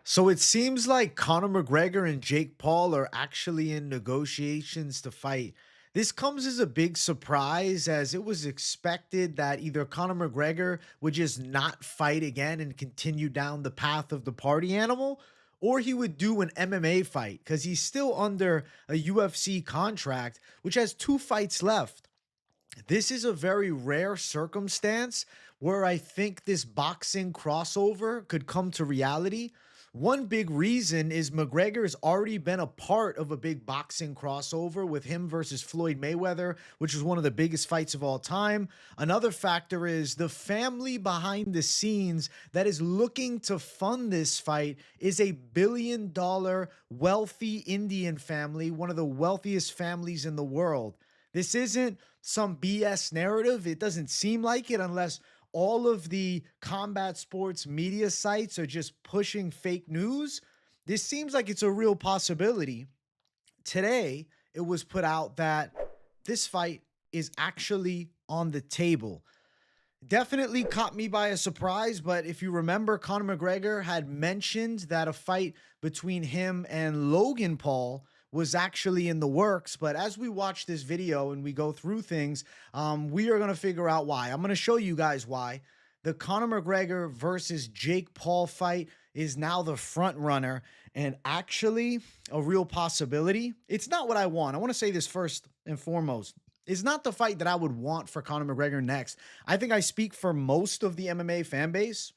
So it seems like Conor McGregor and Jake Paul are actually in negotiations to fight. This comes as a big surprise as it was expected that either Conor McGregor would just not fight again and continue down the path of the party animal, or he would do an MMA fight because he's still under a UFC contract, which has two fights left. This is a very rare circumstance where I think this boxing crossover could come to reality. One big reason is McGregor's already been a part of a big boxing crossover with him versus Floyd Mayweather, which was one of the biggest fights of all time. Another factor is the family behind the scenes that is looking to fund this fight is a $1 billion wealthy Indian family, one of the wealthiest families in the world. This isn't some BS narrative. It doesn't seem like it unless all of the combat sports media sites are just pushing fake news. This seems like it's a real possibility. Today, it was put out that this fight is actually on the table. Definitely caught me by a surprise, but if you remember, Conor McGregor had mentioned that a fight between him and Logan Paul was actually in the works. But as we watch this video and we go through things, we are going to figure out why. I'm going to show you guys why. The Conor McGregor versus Jake Paul fight is now the front runner and actually a real possibility. It's not what I want. I want to say this first and foremost. It's not the fight that I would want for Conor McGregor next. I think I speak for most of the MMA fan base.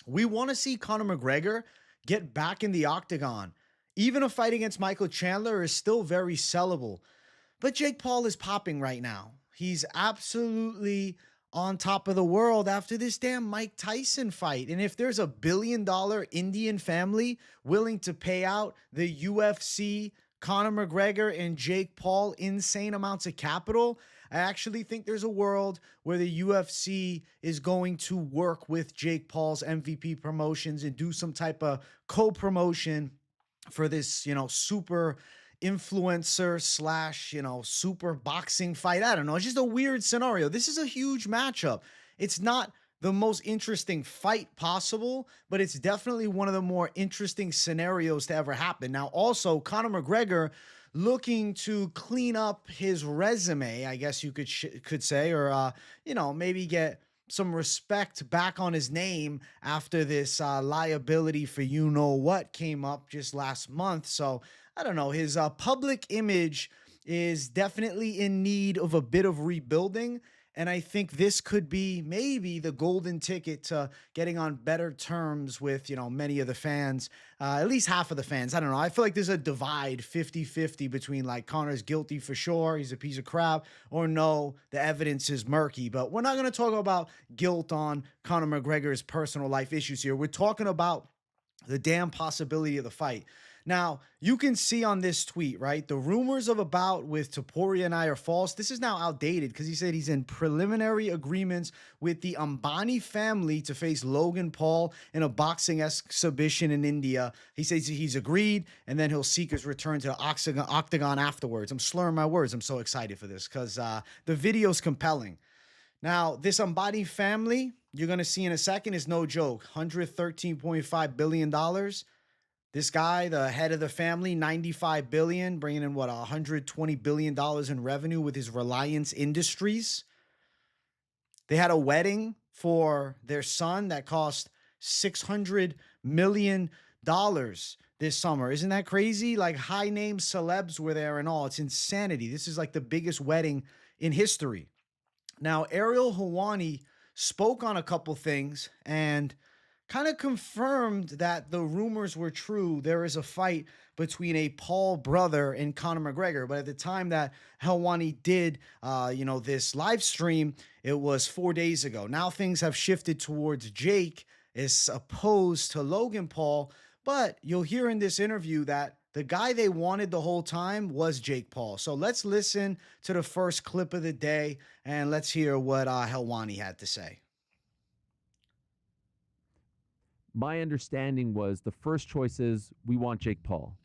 We want to see Conor McGregor get back in the octagon. Even a fight against Michael Chandler is still very sellable. But Jake Paul is popping right now. He's absolutely on top of the world after this damn Mike Tyson fight. And if there's a $1 billion Indian family willing to pay out the UFC, Conor McGregor, and Jake Paul insane amounts of capital, I actually think there's a world where the UFC is going to work with Jake Paul's MVP promotions and do some type of co-promotion for this, super influencer slash, super boxing fight. I don't know. It's just a weird scenario. This is a huge matchup. It's not the most interesting fight possible, but it's definitely one of the more interesting scenarios to ever happen. Now, also, Conor McGregor looking to clean up his resume, I guess you could say, or maybe get some respect back on his name after this liability for you know what came up just last month. So I don't know. His public image is definitely in need of a bit of rebuilding. And I think this could be maybe the golden ticket to getting on better terms with, many of the fans, at least half of the fans. I don't know. I feel like there's a divide 50-50 between like Conor's guilty for sure. He's a piece of crap, or no, the evidence is murky. But we're not going to talk about guilt on Conor McGregor's personal life issues here. We're talking about the damn possibility of the fight. Now, you can see on this tweet, right? The rumors of a bout with Topuria and I are false. This is now outdated because he said he's in preliminary agreements with the Ambani family to face Logan Paul in a boxing exhibition in India. He says he's agreed, and then he'll seek his return to the octagon afterwards. I'm slurring my words. I'm so excited for this because the video's compelling. Now, this Ambani family, you're going to see in a second, is no joke. $113.5 billion. This guy, the head of the family, $95 billion, bringing in $120 billion in revenue with his Reliance Industries. They had a wedding for their son that cost $600 million this summer. Isn't that crazy? Like high name celebs were there and all. It's insanity. This is like the biggest wedding in history. Now, Ariel Helwani spoke on a couple things and kind of confirmed that the rumors were true. There is a fight between a Paul brother and Conor McGregor. But at the time that Helwani did, this live stream, it was 4 days ago. Now things have shifted towards Jake as opposed to Logan Paul. But you'll hear in this interview that the guy they wanted the whole time was Jake Paul. So let's listen to the first clip of the day and let's hear what Helwani had to say. My understanding was the first choice is we want Jake Paul.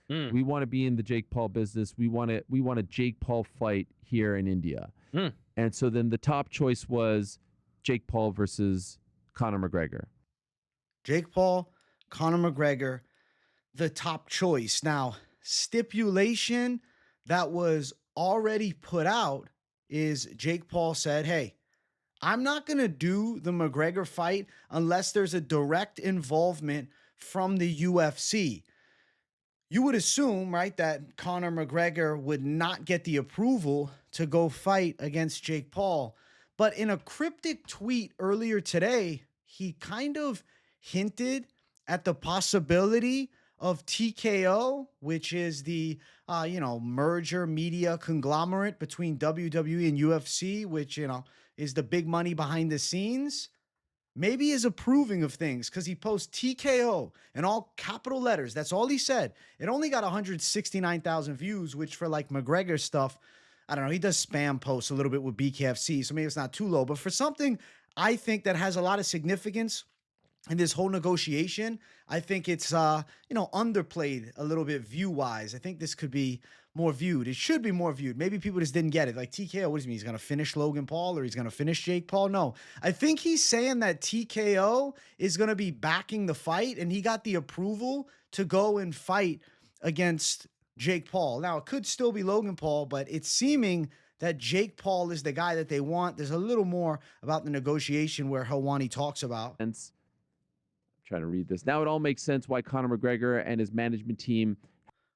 Mm. We want to be in the Jake Paul business. We want a Jake Paul fight here in India. Mm. And so then the top choice was Jake Paul versus Conor McGregor. Jake Paul, Conor McGregor the top choice. Now, stipulation that was already put out is Jake Paul said, "Hey, I'm not going to do the McGregor fight unless there's a direct involvement from the UFC." You would assume, right, that Conor McGregor would not get the approval to go fight against Jake Paul. But in a cryptic tweet earlier today, he kind of hinted at the possibility of TKO, which is the merger media conglomerate between WWE and UFC, which is the big money behind the scenes. Maybe is approving of things because he posts TKO in all capital letters. That's all he said. It only got 169,000 views, which for like McGregor stuff, I don't know. He does spam posts a little bit with BKFC, so maybe it's not too low. But for something I think that has a lot of significance in this whole negotiation, I think it's underplayed a little bit view wise. I think this could be more viewed. It should be more viewed. Maybe people just didn't get it. Like TKO, what does he mean? He's gonna finish Logan Paul or he's gonna finish Jake Paul? No. I think he's saying that TKO is gonna be backing the fight and he got the approval to go and fight against Jake Paul. Now it could still be Logan Paul, but it's seeming that Jake Paul is the guy that they want. There's a little more about the negotiation where Helwani talks about. Sense. I'm trying to read this. Now it all makes sense why Conor McGregor and his management team.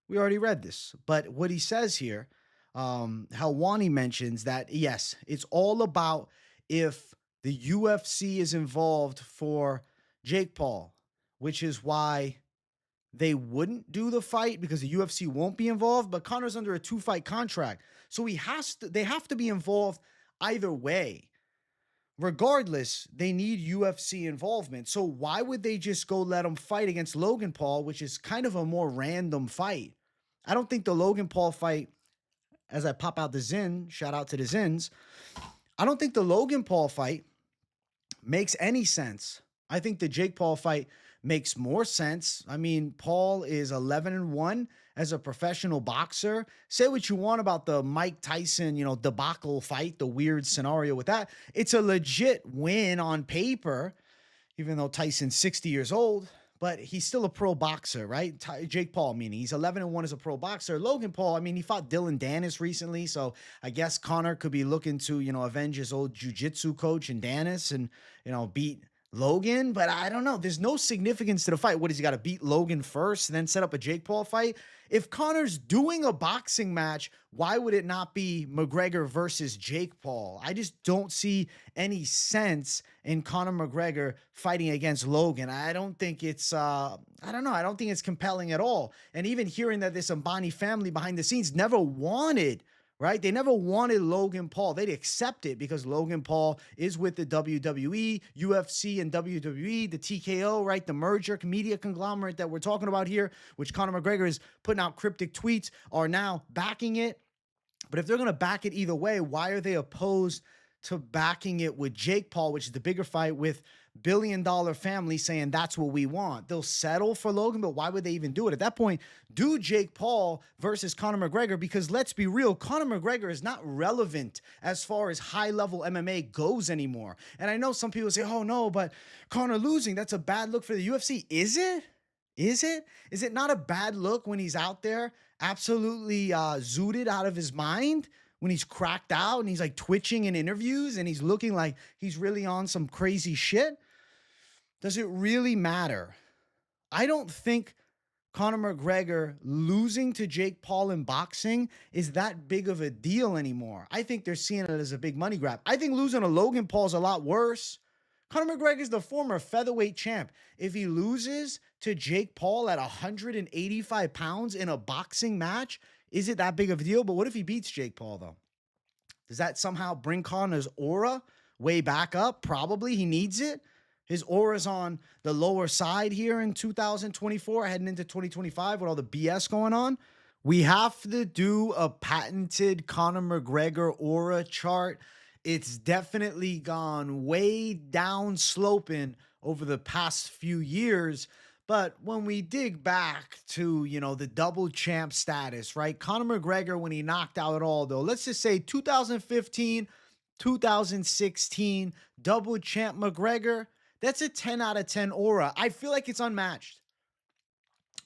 We already read this, but what he says here, Helwani mentions that yes, it's all about if the UFC is involved for Jake Paul, which is why they wouldn't do the fight because the UFC won't be involved. But Conor's under a 2-fight contract, so he has to. They have to be involved either way. Regardless, they need UFC involvement. So why would they just go let him fight against Logan Paul, which is kind of a more random fight? I don't think the Logan Paul fight, as I pop out the Zin, shout out to the Zins, I don't think the Logan Paul fight makes any sense. I think the Jake Paul fight makes more sense. I mean, Paul is 11-1 as a professional boxer. Say what you want about the Mike Tyson, debacle fight, the weird scenario with that. It's a legit win on paper, even though Tyson's 60 years old, but he's still a pro boxer, right? Jake Paul, meaning he's 11-1 as a pro boxer. Logan Paul, I mean, he fought Dylan Dennis recently, so I guess Conor could be looking to, avenge his old jiu-jitsu coach and Dennis and, beat Logan, but I don't know. There's no significance to the fight. What does he got to beat Logan first, then set up a Jake Paul fight? If Conor's doing a boxing match, why would it not be McGregor versus Jake Paul? I just don't see any sense in Conor McGregor fighting against Logan. I don't think it's I don't know. I don't think it's compelling at all. And even hearing that this Ambani family behind the scenes never wanted, right? They never wanted Logan Paul. They'd accept it because Logan Paul is with the WWE, UFC, and WWE, the TKO, right? The merger media conglomerate that we're talking about here, which Conor McGregor is putting out cryptic tweets, are now backing it. But if they're going to back it either way, why are they opposed to backing it with Jake Paul, which is the bigger fight with billion-dollar family saying that's what we want? They'll settle for Logan, but why would they even do it? At that point, do Jake Paul versus Conor McGregor, because let's be real, Conor McGregor is not relevant as far as high-level MMA goes anymore. And I know some people say, oh no, but Conor losing, that's a bad look for the UFC. Is it? Is it? Is it not a bad look when he's out there absolutely zooted out of his mind? When he's cracked out and he's like twitching in interviews and he's looking like he's really on some crazy shit? Does it really matter? I don't think Conor McGregor losing to Jake Paul in boxing is that big of a deal anymore. I think they're seeing it as a big money grab. I think losing to Logan Paul is a lot worse. Conor McGregor is the former featherweight champ. If he loses to Jake Paul at 185 pounds in a boxing match, is it that big of a deal? But what if he beats Jake Paul, though? Does that somehow bring Conor's aura way back up? Probably. He needs it. His aura's on the lower side here in 2024, heading into 2025 with all the BS going on. We have to do a patented Conor McGregor aura chart. It's definitely gone way down sloping over the past few years. But when we dig back to, the double champ status, right? Conor McGregor, when he knocked out Aldo, let's just say 2015, 2016, double champ McGregor, that's a 10 out of 10 aura. I feel like it's unmatched.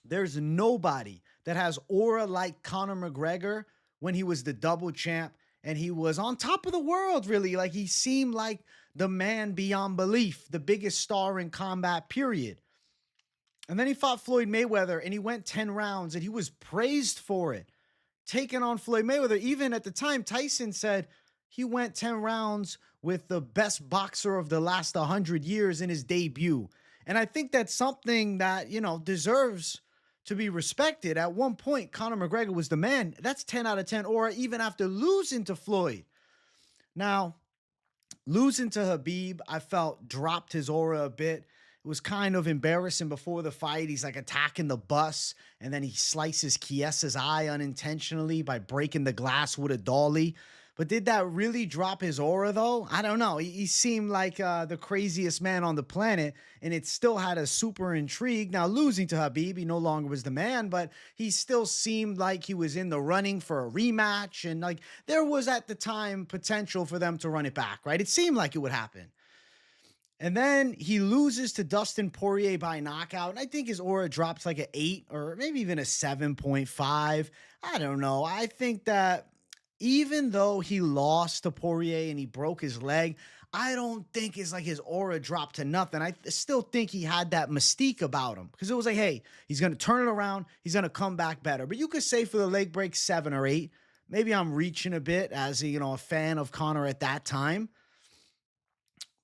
There's nobody that has aura like Conor McGregor when he was the double champ and he was on top of the world, really. Like he seemed like the man beyond belief, the biggest star in combat, period. And then he fought Floyd Mayweather and he went 10 rounds and he was praised for it, taking on Floyd Mayweather. Even at the time, Tyson said he went 10 rounds with the best boxer of the last 100 years in his debut. And I think that's something that, deserves to be respected. At one point, Conor McGregor was the man. That's 10 out of 10, or even after losing to Floyd. Now, losing to Habib, I felt dropped his aura a bit. It was kind of embarrassing before the fight. He's like attacking the bus, and then he slices Chiesa's eye unintentionally by breaking the glass with a dolly. But did that really drop his aura, though? I don't know. He seemed like the craziest man on the planet, and it still had a super intrigue. Now, losing to Habib, he no longer was the man, but he still seemed like he was in the running for a rematch. And like there was at the time potential for them to run it back, right? It seemed like it would happen. And then he loses to Dustin Poirier by knockout. And I think his aura drops like an 8 or maybe even a 7.5. I don't know. I think that even though he lost to Poirier and he broke his leg, I don't think it's like his aura dropped to nothing. I still think he had that mystique about him because it was like, hey, he's going to turn it around. He's going to come back better. But you could say for the leg break 7 or 8. Maybe I'm reaching a bit as a fan of Conor at that time.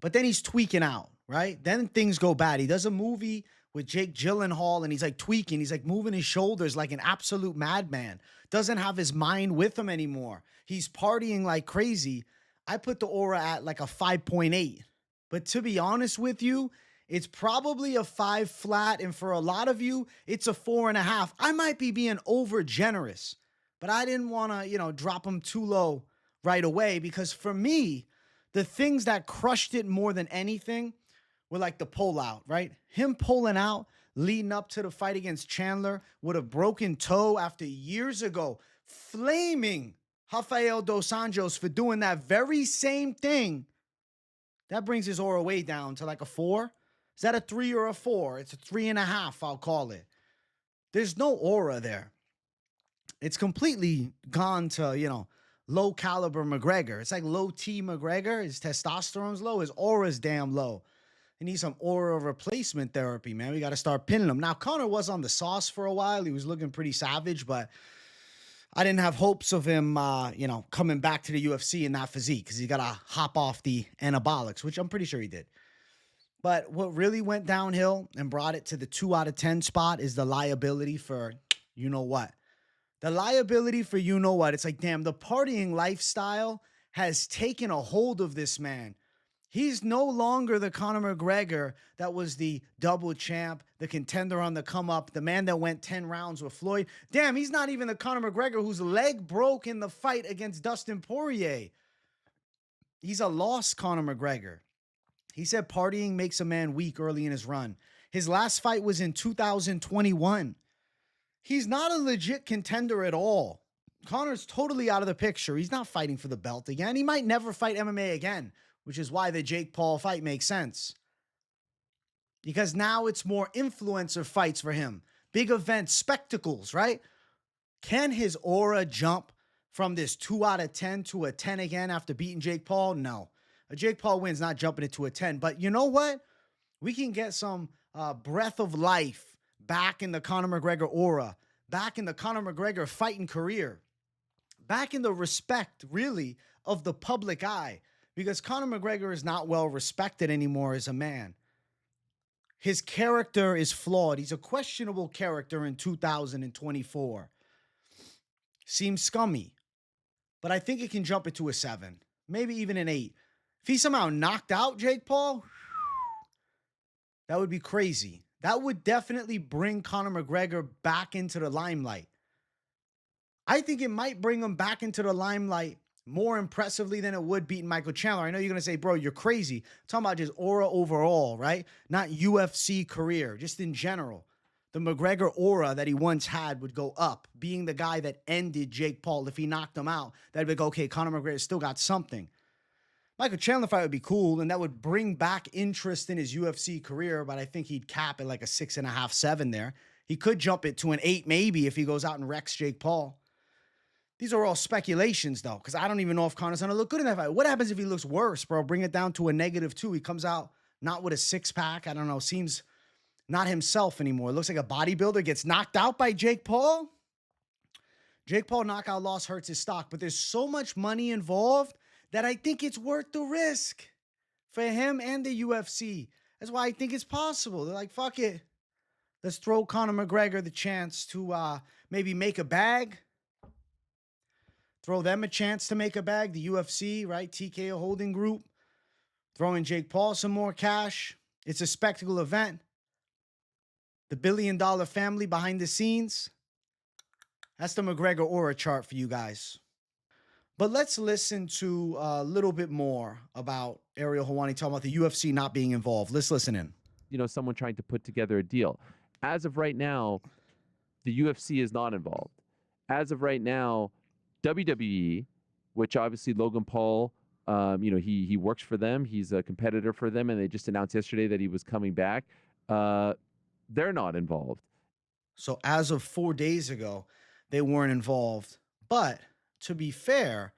But then he's tweaking out, right? Then things go bad. He does a movie with Jake Gyllenhaal and he's like tweaking. He's like moving his shoulders like an absolute madman. Doesn't have his mind with him anymore. He's partying like crazy. I put the aura at like a 5.8. But to be honest with you, it's probably a 5 flat. And for a lot of you, it's a 4.5. I might be being over generous, but I didn't want to, drop him too low right away because for me, the things that crushed it more than anything were like the pullout, right? Him pulling out leading up to the fight against Chandler with a broken toe after years ago, flaming Rafael Dos Anjos for doing that very same thing. That brings his aura way down to like a 4. Is that a 3 or a 4? It's a 3.5, I'll call it. There's no aura there. It's completely gone to, low caliber McGregor. It's like low T McGregor. His testosterone's low. His aura's damn low. He needs some aura replacement therapy, man. We got to start pinning him. Now, Conor was on the sauce for a while. He was looking pretty savage, but I didn't have hopes of him, coming back to the UFC in that physique because he got to hop off the anabolics, which I'm pretty sure he did. But what really went downhill and brought it to the 2 out of 10 spot is the liability for you know what. The liability for you know what. It's like, damn, the partying lifestyle has taken a hold of this man. He's no longer the Conor McGregor that was the double champ, the contender on the come up, the man that went 10 rounds with Floyd. Damn, he's not even the Conor McGregor whose leg broke in the fight against Dustin Poirier. He's a lost Conor McGregor. He said partying makes a man weak early in his run. His last fight was in 2021. He's not a legit contender at all. Conor's totally out of the picture. He's not fighting for the belt again. He might never fight MMA again, which is why the Jake Paul fight makes sense. Because now it's more influencer fights for him. Big events, spectacles, right? Can his aura jump from this 2 out of 10 to a 10 again after beating Jake Paul? No. A Jake Paul win's not jumping it to a 10. But you know what? We can get some breath of life back in the Conor McGregor aura, back in the Conor McGregor fighting career, back in the respect, really, of the public eye, because Conor McGregor is not well respected anymore as a man. His character is flawed. He's a questionable character in 2024. Seems scummy, but I think it can jump it to a 7, maybe even an 8. If he somehow knocked out Jake Paul, that would be crazy. That would definitely bring Conor McGregor back into the limelight. I think it might bring him back into the limelight more impressively than it would beating Michael Chandler. I know you're going to say, bro, you're crazy. I'm talking about just aura overall, right? Not UFC career, just in general. The McGregor aura that he once had would go up, being the guy that ended Jake Paul. If he knocked him out, that'd be like, okay, Conor McGregor still got something. Michael Chandler fight would be cool, and that would bring back interest in his UFC career, but I think he'd cap at like a 6.5, 7 there. He could jump it to an 8 maybe if he goes out and wrecks Jake Paul. These are all speculations, though, because I don't even know if Conor's going to look good in that fight. What happens if he looks worse, bro? Bring it down to a -2. He comes out not with a six-pack. I don't know. Seems not himself anymore. It looks like a bodybuilder gets knocked out by Jake Paul. Jake Paul knockout loss hurts his stock, but there's so much money involved that I think it's worth the risk for him and the UFC. That's why I think it's possible. They're like, fuck it. Let's throw Conor McGregor the chance to maybe make a bag. Throw them a chance to make a bag. The UFC, right? TKO Holding Group. Throwing Jake Paul some more cash. It's a spectacle event. The $1 billion family behind the scenes. That's the McGregor aura chart for you guys. But let's listen to a little bit more about Ariel Helwani talking about the UFC not being involved. Let's listen in. Someone trying to put together a deal. As of right now, the UFC is not involved. As of right now, WWE, which obviously Logan Paul, he works for them. He's a competitor for them, and they just announced yesterday that he was coming back. They're not involved. So as of 4 days ago, they weren't involved. But to be fair,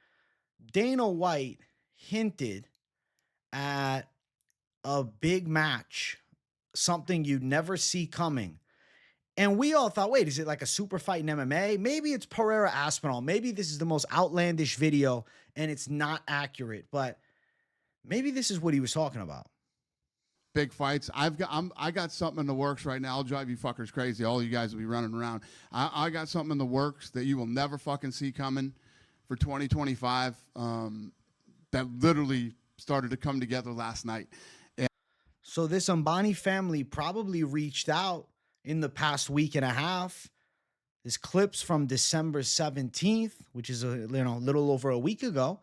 Dana White hinted at a big match, something you'd never see coming. And we all thought, wait, is it like a super fight in MMA? Maybe it's Pereira Aspinall. Maybe this is the most outlandish video and it's not accurate, but maybe this is what he was talking about. Big fights. I got something in the works right now. I'll drive you fuckers crazy. All you guys will be running around. I got something in the works that you will never fucking see coming for 2025. That literally started to come together last night. So this Ambani family probably reached out in the past week and a half. This clip's from December 17th, which is a little over a week ago.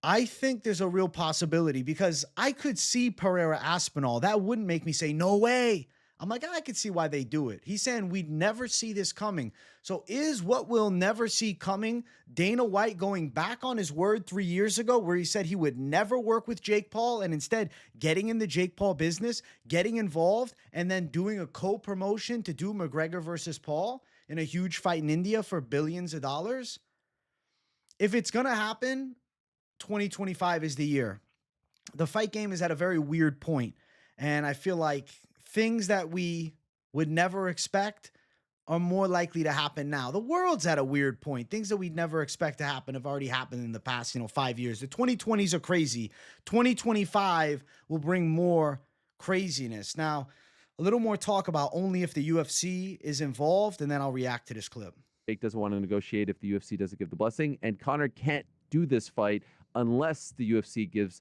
I think there's a real possibility because I could see Pereira Aspinall. That wouldn't make me say, no way. I'm like, I could see why they do it. He's saying we'd never see this coming. So is what we'll never see coming Dana White going back on his word 3 years ago where he said he would never work with Jake Paul and instead getting in the Jake Paul business, getting involved, and then doing a co-promotion to do McGregor versus Paul in a huge fight in India for billions of dollars? If it's going to happen, 2025 is the year. The fight game is at a very weird point, and I feel like things that we would never expect are more likely to happen now. The world's at a weird point. Things that we'd never expect to happen have already happened in the past, 5 years. The 2020s are crazy. 2025 will bring more craziness. Now, a little more talk about only if the UFC is involved, and then I'll react to this clip. Jake doesn't want to negotiate if the UFC doesn't give the blessing, and Conor can't do this fight unless the UFC gives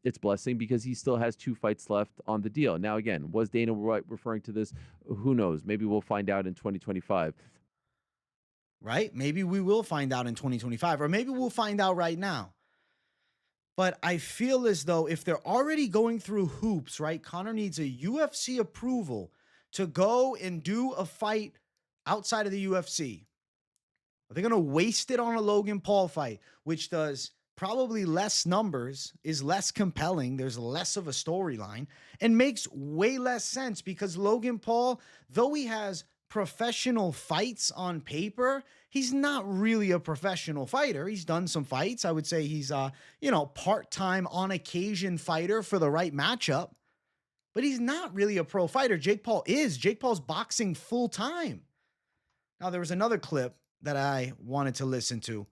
its blessing because he still has 2 fights left on the deal. Now, again, was Dana White referring to this? Who knows? Maybe we'll find out in 2025. Right? Maybe we will find out in 2025, or maybe we'll find out right now. But I feel as though if they're already going through hoops, right? Conor needs a UFC approval to go and do a fight outside of the UFC. Are they going to waste it on a Logan Paul fight, which does probably less numbers, is less compelling, there's less of a storyline, and makes way less sense because Logan Paul, though he has professional fights on paper, he's not really a professional fighter. He's done some fights. I would say he's part-time on occasion fighter for the right matchup, but he's not really a pro fighter. Jake Paul is. Jake Paul's boxing full-time. Now, there was another clip that I wanted to listen to,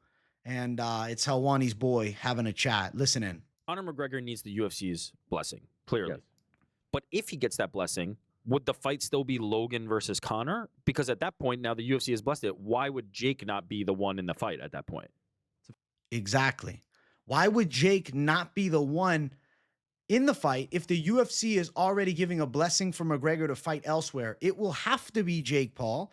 and it's Helwani's boy having a chat. Listen in. Conor McGregor needs the UFC's blessing, clearly. Yes. But if he gets that blessing, would the fight still be Logan versus Conor? Because at that point, now the UFC has blessed it. Why would Jake not be the one in the fight at that point? Exactly. Why would Jake not be the one in the fight if the UFC is already giving a blessing for McGregor to fight elsewhere? It will have to be Jake Paul.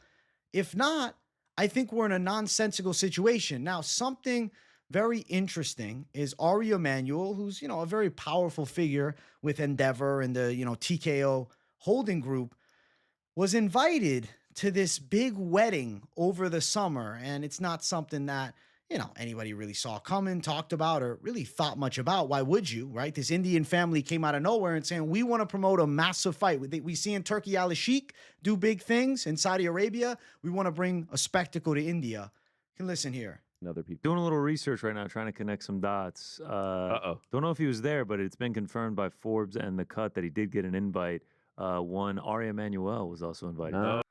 If not, I think we're in a nonsensical situation. Now, something very interesting is Ari Emanuel, who's, a very powerful figure with Endeavor and the, TKO Holding Group, was invited to this big wedding over the summer. And it's not something that, anybody really saw coming, talked about, or really thought much about. Why would you, right? This Indian family came out of nowhere and saying, we want to promote a massive fight. We see in Turkey Al Sheikh do big things. In Saudi Arabia, we want to bring a spectacle to India. You can listen here. And other people. Doing a little research right now, trying to connect some dots. Don't know if he was there, but it's been confirmed by Forbes and The Cut that he did get an invite. One, Ari Emanuel was also invited.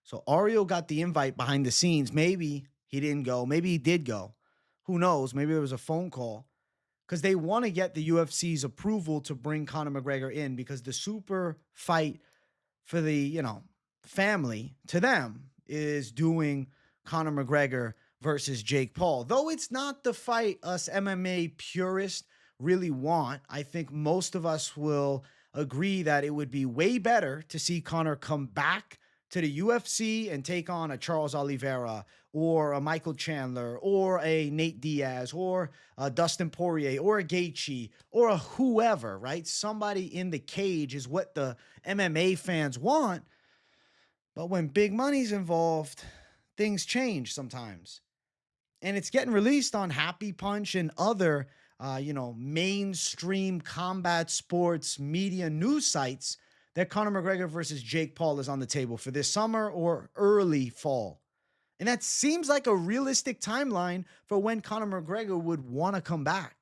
So Ariel got the invite behind the scenes. Maybe he didn't go. Maybe he did go. Who knows? Maybe there was a phone call. Because they want to get the UFC's approval to bring Conor McGregor in, because the super fight for the, family, to them, is doing Conor McGregor versus Jake Paul. Though it's not the fight us MMA purists really want, I think most of us will agree that it would be way better to see Conor come back to the UFC and take on a Charles Oliveira or a Michael Chandler or a Nate Diaz or a Dustin Poirier or a Gaethje or a whoever, right? Somebody in the cage is what the MMA fans want. But when big money's involved, things change sometimes. And it's getting released on Happy Punch and other, mainstream combat sports media news sites that Conor McGregor versus Jake Paul is on the table for this summer or early fall. And that seems like a realistic timeline for when Conor McGregor would want to come back.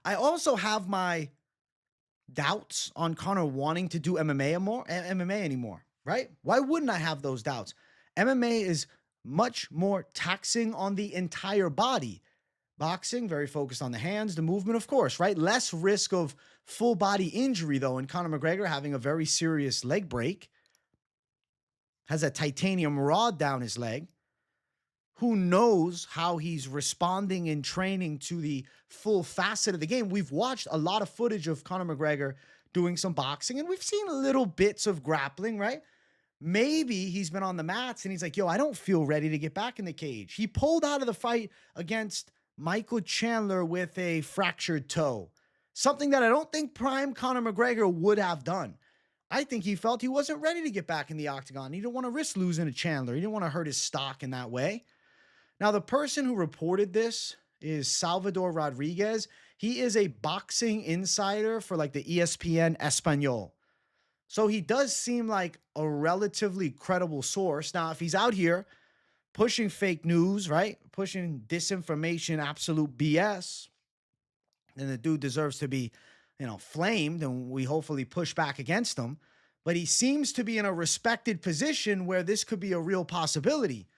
I also have my doubts on Conor wanting to do MMA anymore, right? Why wouldn't I have those doubts? MMA is much more taxing on the entire body. Boxing, very focused on the hands, the movement, of course, right? Less risk of full body injury, though, in Conor McGregor having a very serious leg break. Has a titanium rod down his leg. Who knows how he's responding in training to the full facet of the game. We've watched a lot of footage of Conor McGregor doing some boxing, and we've seen little bits of grappling, right? Maybe he's been on the mats and he's like, I don't feel ready to get back in the cage. He pulled out of the fight against Michael Chandler with a fractured toe, something that I don't think prime Conor McGregor would have done. I think he felt he wasn't ready to get back in the octagon. He didn't want to risk losing to Chandler. He didn't want to hurt his stock in that way. Now, the person who reported this is Salvador Rodriguez. He is a boxing insider for like the ESPN Espanol. So he does seem like a relatively credible source. Now, if he's out here pushing fake news, right? Pushing disinformation, absolute BS, then the dude deserves to be, flamed, and we hopefully push back against him. But he seems to be in a respected position where this could be a real possibility.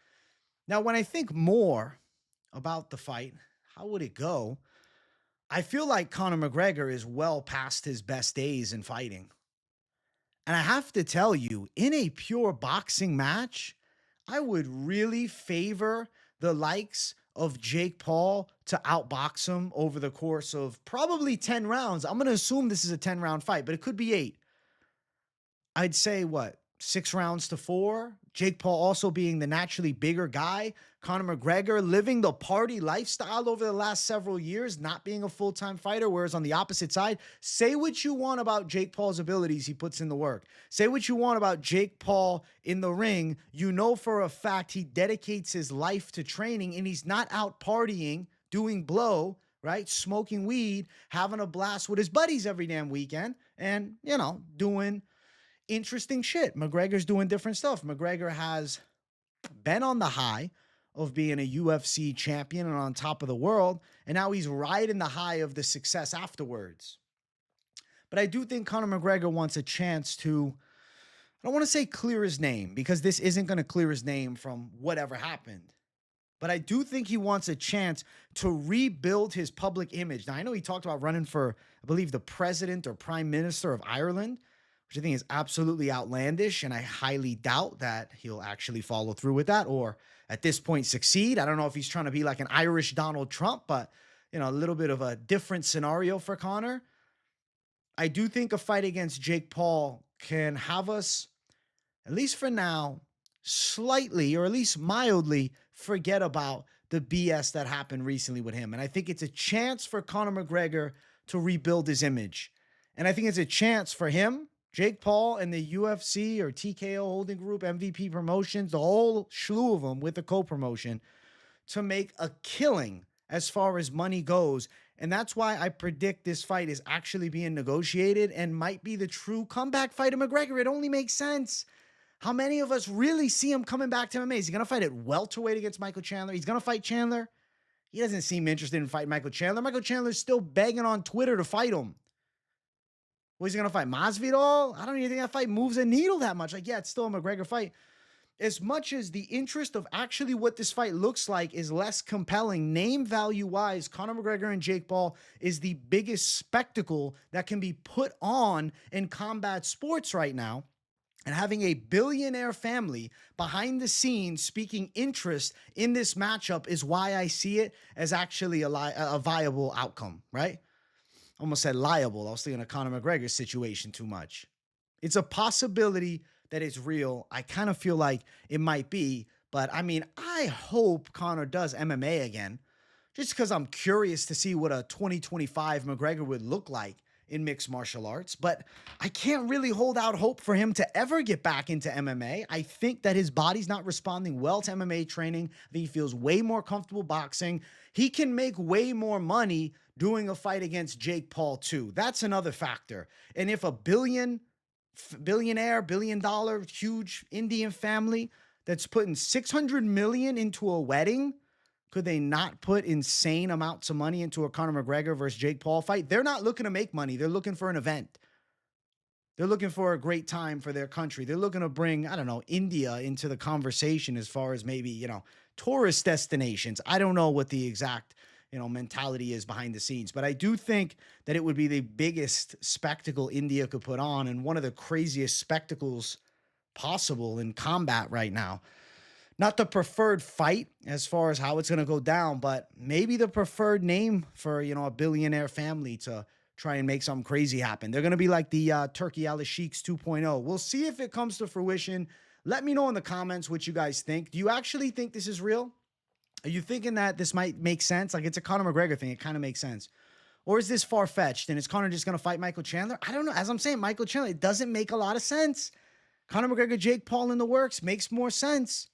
Now, when I think more about the fight, how would it go? I feel like Conor McGregor is well past his best days in fighting. And I have to tell you, in a pure boxing match, I would really favor the likes of Jake Paul to outbox him over the course of probably 10 rounds. I'm going to assume this is a 10-round fight, but it could be 8. I'd say 6 rounds to 4. Jake Paul also being the naturally bigger guy. Conor McGregor living the party lifestyle over the last several years, not being a full-time fighter, whereas on the opposite side, say what you want about Jake Paul's abilities, he puts in the work. Say what you want about Jake Paul in the ring, for a fact he dedicates his life to training, and he's not out partying, doing blow, right? Smoking weed, having a blast with his buddies every damn weekend, and, doing interesting shit. McGregor's doing different stuff. McGregor has been on the high of being a UFC champion and on top of the world, and now he's riding the high of the success afterwards. But I do think Conor McGregor wants a chance to, I don't want to say clear his name, because this isn't going to clear his name from whatever happened. But I do think he wants a chance to rebuild his public image. Now, I know he talked about running for, I believe, the president or prime minister of Ireland, which I think is absolutely outlandish, and I highly doubt that he'll actually follow through with that or at this point succeed. I don't know if he's trying to be like an Irish Donald Trump, but, a little bit of a different scenario for Conor. I do think a fight against Jake Paul can have us, at least for now, slightly or at least mildly forget about the BS that happened recently with him. And I think it's a chance for Conor McGregor to rebuild his image. And I think it's a chance for him, Jake Paul, and the UFC or TKO Holding Group, MVP Promotions, the whole slew of them with the co-promotion, to make a killing as far as money goes. And that's why I predict this fight is actually being negotiated and might be the true comeback fight of McGregor. It only makes sense. How many of us really see him coming back to MMA? Is he going to fight at welterweight against Michael Chandler? He's going to fight Chandler. He doesn't seem interested in fighting Michael Chandler. Michael Chandler's still begging on Twitter to fight him. Well, he's going to fight Masvidal? I don't even think that fight moves a needle that much. Like, yeah, it's still a McGregor fight. As much as the interest of actually what this fight looks like is less compelling, name value-wise, Conor McGregor and Jake Paul is the biggest spectacle that can be put on in combat sports right now. And having a billionaire family behind the scenes speaking interest in this matchup is why I see it as actually a viable outcome, right? Almost said liable. I was thinking of Conor McGregor situation too much. It's a possibility that it's real. I kind of feel like it might be, but I mean, I hope Conor does MMA again, just because I'm curious to see what a 2025 McGregor would look like in mixed martial arts, but I can't really hold out hope for him to ever get back into MMA. I think that his body's not responding well to MMA training. I think he feels way more comfortable boxing. He can make way more money doing a fight against Jake Paul too. That's another factor. And if a billionaire, $1 billion, huge Indian family that's putting $600 million into a wedding, could they not put insane amounts of money into a Conor McGregor versus Jake Paul fight? They're not looking to make money. They're looking for an event. They're looking for a great time for their country. They're looking to bring, I don't know, India into the conversation as far as maybe, tourist destinations. I don't know what the exact, mentality is behind the scenes, but I do think that it would be the biggest spectacle India could put on and one of the craziest spectacles possible in combat right now. Not the preferred fight as far as how it's going to go down, but maybe the preferred name for, a billionaire family to try and make something crazy happen. They're going to be like the Turkey Al Sheiks 2.0. We'll see if it comes to fruition. Let me know in the comments what you guys think. Do you actually think this is real? Are you thinking that this might make sense? Like, it's a Conor McGregor thing. It kind of makes sense. Or is this far-fetched and is Conor just going to fight Michael Chandler? I don't know. As I'm saying, Michael Chandler, it doesn't make a lot of sense. Conor McGregor, Jake Paul in the works makes more sense.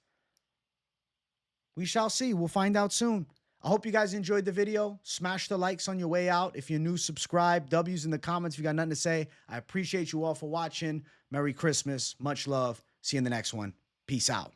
We shall see. We'll find out soon. I hope you guys enjoyed the video. Smash the likes on your way out. If you're new, subscribe. W's in the comments if you got nothing to say. I appreciate you all for watching. Merry Christmas. Much love. See you in the next one. Peace out.